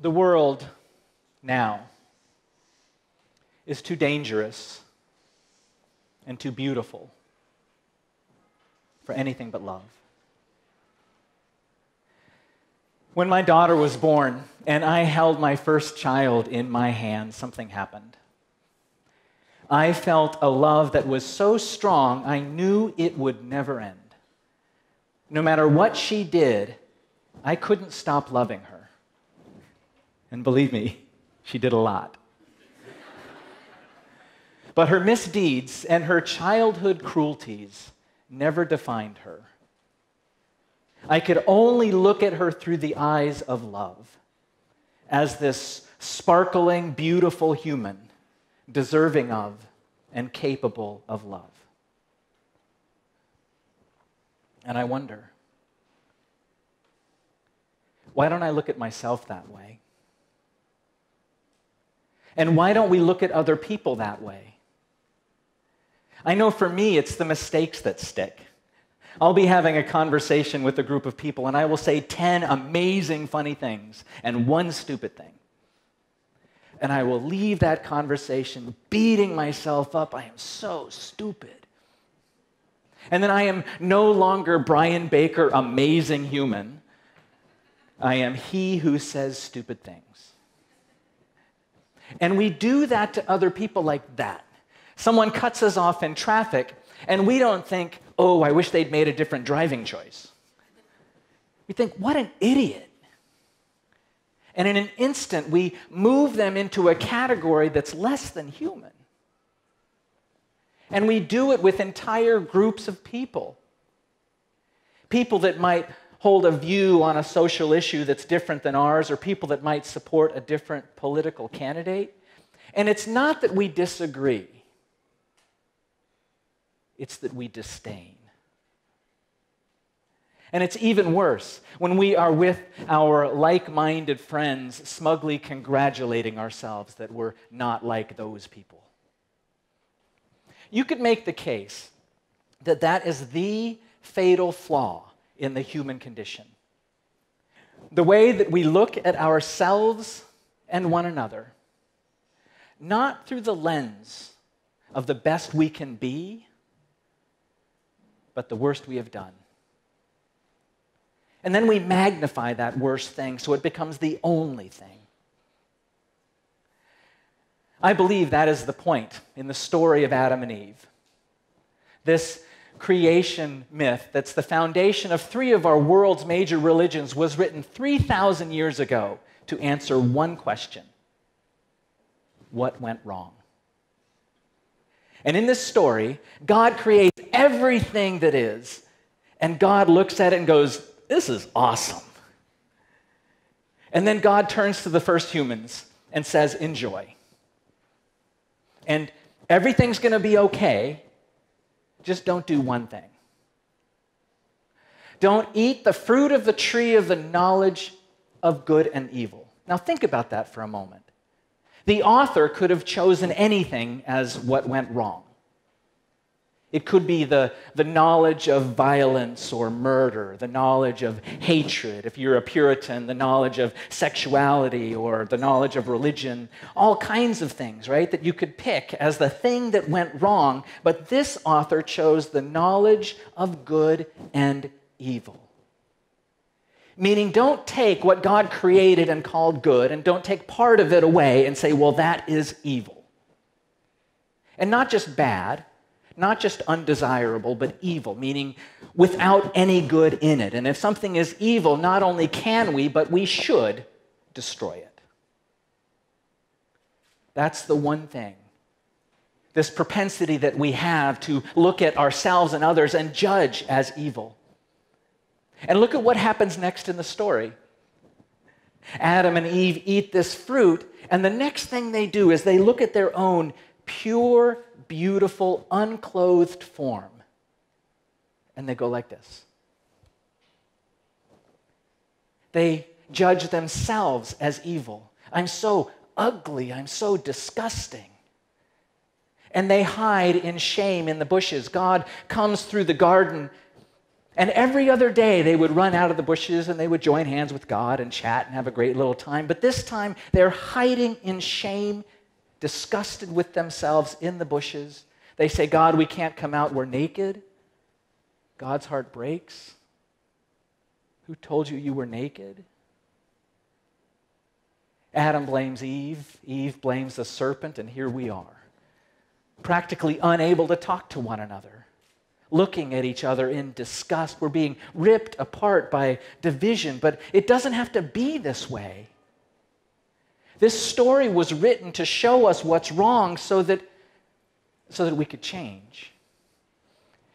The world now is too dangerous and too beautiful for anything but love. When my daughter was born and I held my first child in my hand, something happened. I felt a love that was so strong, I knew it would never end. No matter what she did, I couldn't stop loving her. And believe me, she did a lot. But her misdeeds and her childhood cruelties never defined her. I could only look at her through the eyes of love, as this sparkling, beautiful human, deserving of and capable of love. And I wonder, why don't I look at myself that way? And why don't we look at other people that way? I know for me, it's the mistakes that stick. I'll be having a conversation with a group of people, and I will say 10 amazing, funny things and one stupid thing. And I will leave that conversation beating myself up. I am so stupid. And then I am no longer Brian Baker, amazing human. I am he who says stupid things. And we do that to other people like that. Someone cuts us off in traffic, and we don't think, oh, I wish they'd made a different driving choice. We think, what an idiot. And in an instant, we move them into a category that's less than human. And we do it with entire groups of people. People that might hold a view on a social issue that's different than ours, or people that might support a different political candidate. And it's not that we disagree. It's that we disdain. And it's even worse when we are with our like-minded friends, smugly congratulating ourselves that we're not like those people. You could make the case that that is the fatal flaw in the human condition. The way that we look at ourselves and one another, not through the lens of the best we can be, but the worst we have done. And then we magnify that worst thing so it becomes the only thing. I believe that is the point in the story of Adam and Eve. This creation myth that's the foundation of 3 of our world's major religions was written 3,000 years ago to answer one question: what went wrong? And in this story, God creates everything that is, and God looks at it and goes, this is awesome. And then God turns to the first humans and says, enjoy. And everything's going to be okay, just don't do one thing. Don't eat the fruit of the tree of the knowledge of good and evil. Now think about that for a moment. The author could have chosen anything as what went wrong. It could be the knowledge of violence or murder, the knowledge of hatred. If you're a Puritan, the knowledge of sexuality or the knowledge of religion. All kinds of things, right, that you could pick as the thing that went wrong. But this author chose the knowledge of good and evil. Meaning, don't take what God created and called good and don't take part of it away and say, well, that is evil. And not just bad, not just undesirable, but evil, meaning without any good in it. And if something is evil, not only can we, but we should destroy it. That's the one thing. This propensity that we have to look at ourselves and others and judge as evil. And look at what happens next in the story. Adam and Eve eat this fruit, and the next thing they do is they look at their own pure, beautiful, unclothed form, and they go like this. They judge themselves as evil. I'm so ugly, I'm so disgusting. And they hide in shame in the bushes. God comes through the garden And every other day, they would run out of the bushes and they would join hands with God and chat and have a great little time. But this time, they're hiding in shame, disgusted with themselves in the bushes. They say, God, we can't come out. We're naked. God's heart breaks. Who told you you were naked? Adam blames Eve. Eve blames the serpent, and here we are, practically unable to talk to one another, looking at each other in disgust. We're being ripped apart by division, but it doesn't have to be this way. This story was written to show us what's wrong so that we could change.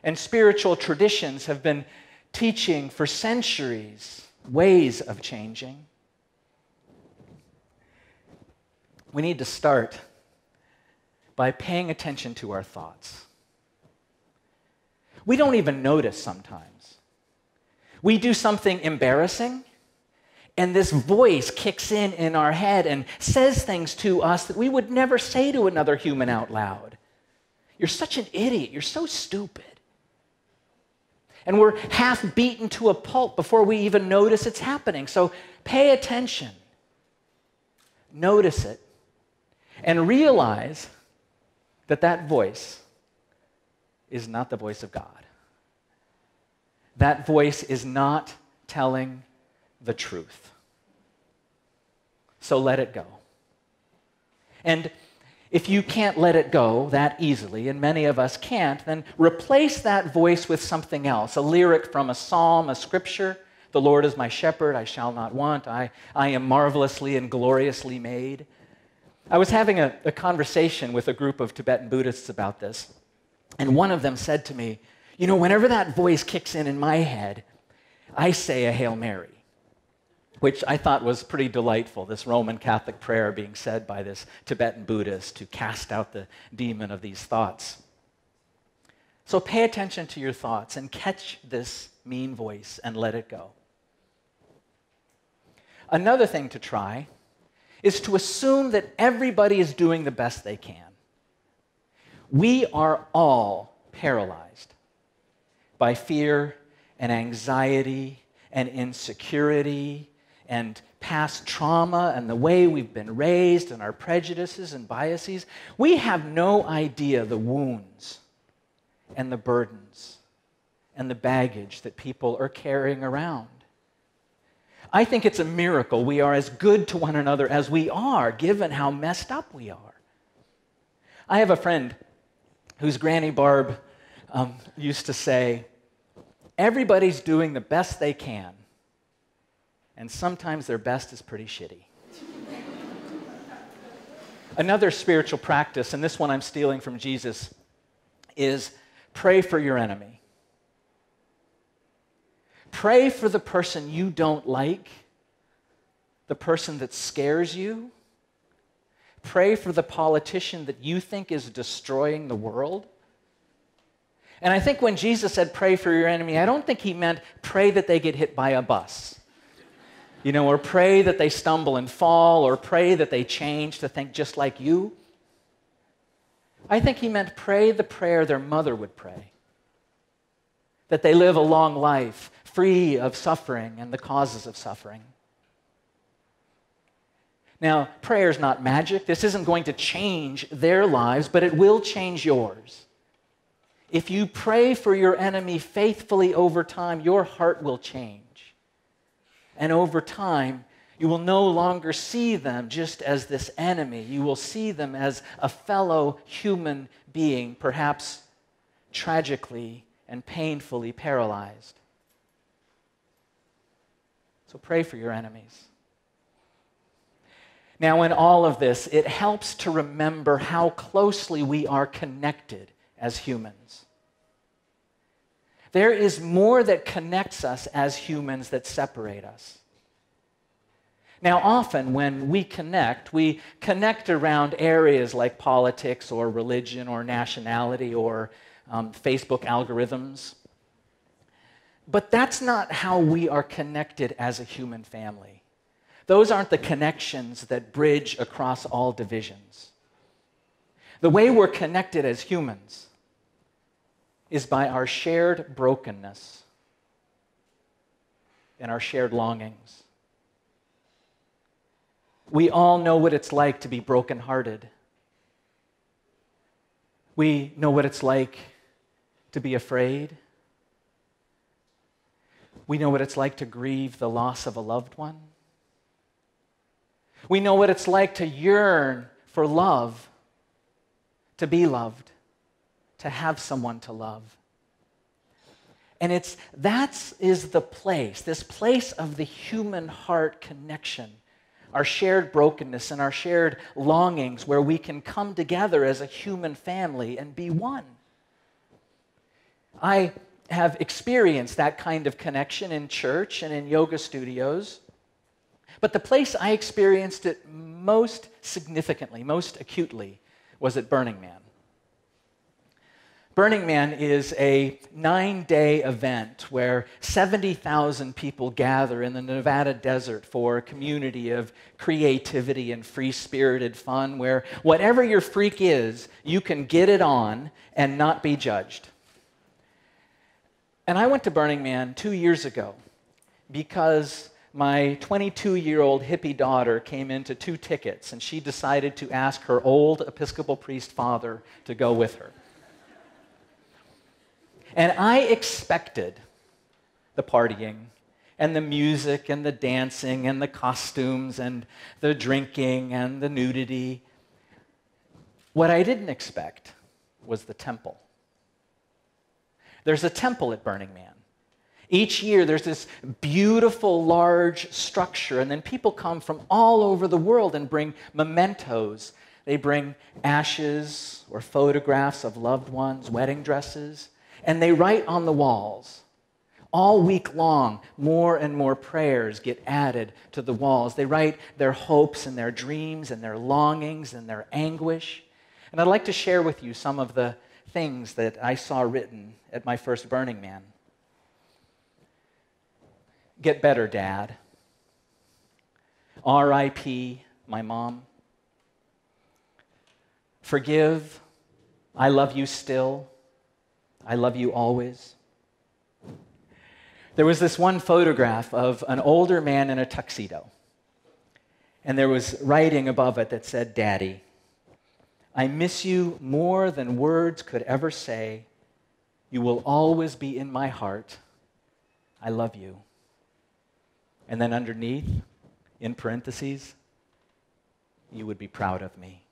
And spiritual traditions have been teaching for centuries ways of changing. We need to start by paying attention to our thoughts. We don't even notice sometimes. We do something embarrassing, and this voice kicks in our head and says things to us that we would never say to another human out loud. You're such an idiot. You're so stupid. And we're half beaten to a pulp before we even notice it's happening. So pay attention. Notice it. And realize that that voice is not the voice of God. That voice is not telling the truth. So let it go. And if you can't let it go that easily, and many of us can't, then replace that voice with something else, a lyric from a psalm, a scripture. The Lord is my shepherd, I shall not want. I am marvelously and gloriously made. I was having a conversation with a group of Tibetan Buddhists about this, and one of them said to me, you know, whenever that voice kicks in my head, I say a Hail Mary, which I thought was pretty delightful, this Roman Catholic prayer being said by this Tibetan Buddhist to cast out the demon of these thoughts. So pay attention to your thoughts and catch this mean voice and let it go. Another thing to try is to assume that everybody is doing the best they can. We are all paralyzed by fear and anxiety and insecurity and past trauma and the way we've been raised and our prejudices and biases. We have no idea the wounds and the burdens and the baggage that people are carrying around. I think it's a miracle we are as good to one another as we are, given how messed up we are. I have a friend whose Granny Barb used to say, everybody's doing the best they can, and sometimes their best is pretty shitty. Another spiritual practice, and this one I'm stealing from Jesus, is pray for your enemy. Pray for the person you don't like, the person that scares you. Pray for the politician that you think is destroying the world. And I think when Jesus said pray for your enemy, I don't think he meant pray that they get hit by a bus. You know, or pray that they stumble and fall, or pray that they change to think just like you. I think he meant pray the prayer their mother would pray. That they live a long life, free of suffering and the causes of suffering. Now, prayer is not magic. This isn't going to change their lives, but it will change yours. If you pray for your enemy faithfully over time, your heart will change. And over time, you will no longer see them just as this enemy. You will see them as a fellow human being, perhaps tragically and painfully paralyzed. So pray for your enemies. Now, in all of this, it helps to remember how closely we are connected as humans. There is more that connects us as humans that separate us. Now, often when we connect around areas like politics or religion or nationality or Facebook algorithms. But that's not how we are connected as a human family. Those aren't the connections that bridge across all divisions. The way we're connected as humans is by our shared brokenness and our shared longings. We all know what it's like to be brokenhearted. We know what it's like to be afraid. We know what it's like to grieve the loss of a loved one. We know what it's like to yearn for love, to be loved, to have someone to love. And that is the place, this place of the human heart connection, our shared brokenness and our shared longings, where we can come together as a human family and be one. I have experienced that kind of connection in church and in yoga studios, but the place I experienced it most significantly, most acutely, was at Burning Man. Burning Man is a 9-day event where 70,000 people gather in the Nevada desert for a community of creativity and free-spirited fun, where whatever your freak is, you can get it on and not be judged. And I went to Burning Man 2 years ago because my 22-year-old hippie daughter came into 2 tickets, and she decided to ask her old Episcopal Priest father to go with her. And I expected the partying and the music and the dancing and the costumes and the drinking and the nudity. What I didn't expect was the temple. There's a temple at Burning Man. Each year there's this beautiful large structure, and then people come from all over the world and bring mementos. They bring ashes or photographs of loved ones, wedding dresses, and they write on the walls. All week long, more and more prayers get added to the walls. They write their hopes and their dreams and their longings and their anguish. And I'd like to share with you some of the things that I saw written at my first Burning Man. Get better, Dad. R.I.P., my mom. Forgive. I love you still. I love you always. There was this one photograph of an older man in a tuxedo, and there was writing above it that said, "Daddy, I miss you more than words could ever say. You will always be in my heart. I love you." And then underneath, in parentheses, "You would be proud of me."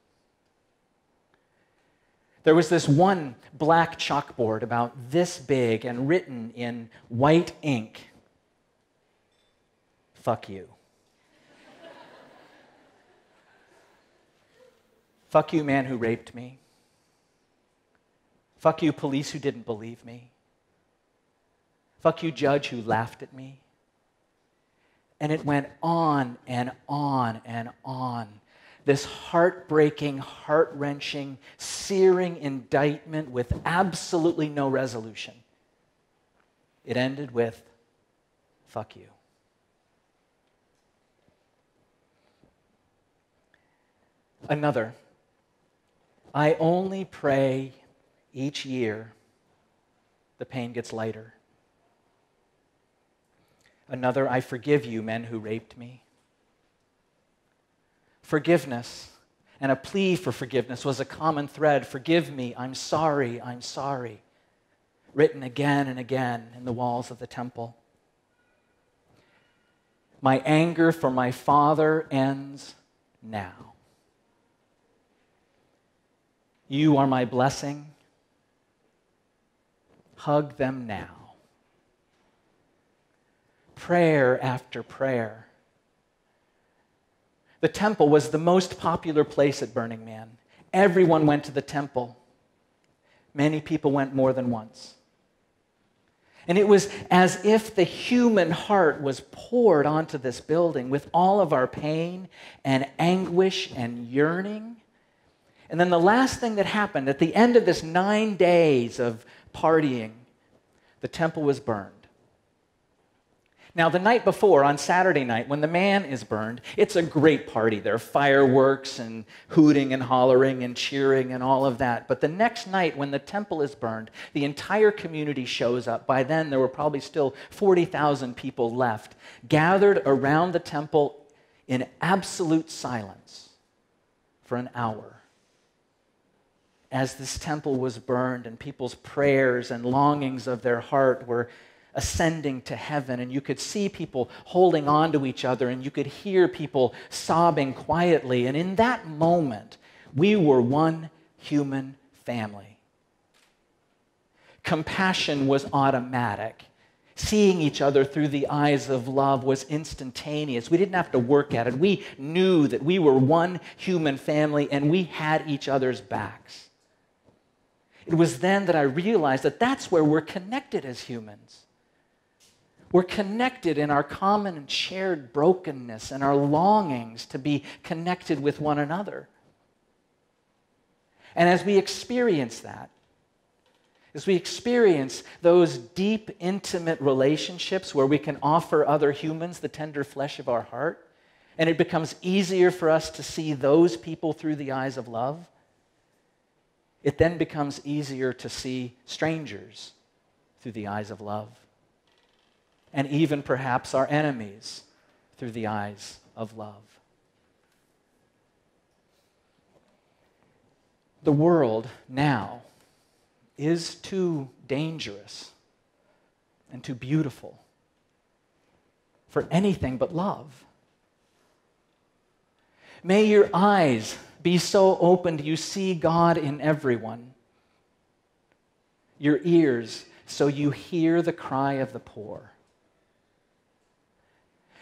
There was this one black chalkboard about this big and written in white ink, "Fuck you." Fuck you, man who raped me. Fuck you, police who didn't believe me. Fuck you, judge who laughed at me. And it went on and on and on. This heartbreaking, heart-wrenching, searing indictment with absolutely no resolution. It ended with, "Fuck you." Another, "I only pray each year the pain gets lighter." Another, "I forgive you, men who raped me." Forgiveness and a plea for forgiveness was a common thread. "Forgive me, I'm sorry, I'm sorry." Written again and again in the walls of the temple. "My anger for my father ends now. You are my blessing. Hug them now." Prayer after prayer. The temple was the most popular place at Burning Man. Everyone went to the temple. Many people went more than once. And it was as if the human heart was poured onto this building with all of our pain and anguish and yearning. And then the last thing that happened, at the end of this 9 days of partying, the temple was burned. Now, the night before, on Saturday night, when the man is burned, it's a great party. There are fireworks and hooting and hollering and cheering and all of that. But the next night, when the temple is burned, the entire community shows up. By then, there were probably still 40,000 people left, gathered around the temple in absolute silence for an hour. As this temple was burned and people's prayers and longings of their heart were ascending to heaven, and you could see people holding on to each other, and you could hear people sobbing quietly. And in that moment, we were one human family. Compassion was automatic. Seeing each other through the eyes of love was instantaneous. We didn't have to work at it. We knew that we were one human family, and we had each other's backs. It was then that I realized that that's where we're connected as humans. We're connected in our common and shared brokenness and our longings to be connected with one another. And as we experience that, as we experience those deep, intimate relationships where we can offer other humans the tender flesh of our heart, and it becomes easier for us to see those people through the eyes of love, it then becomes easier to see strangers through the eyes of love. And even perhaps our enemies through the eyes of love. The world now is too dangerous and too beautiful for anything but love. May your eyes be so opened you see God in everyone. Your ears so you hear the cry of the poor.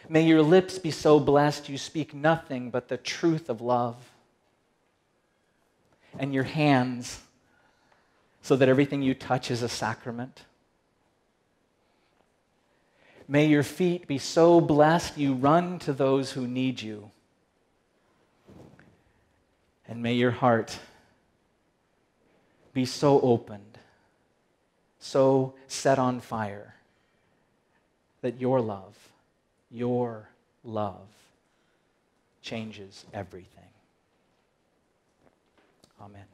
May your lips be so blessed you speak nothing but the truth of love. And your hands so that everything you touch is a sacrament. May your feet be so blessed you run to those who need you. And may your heart be so opened, so set on fire, that your love changes everything. Amen.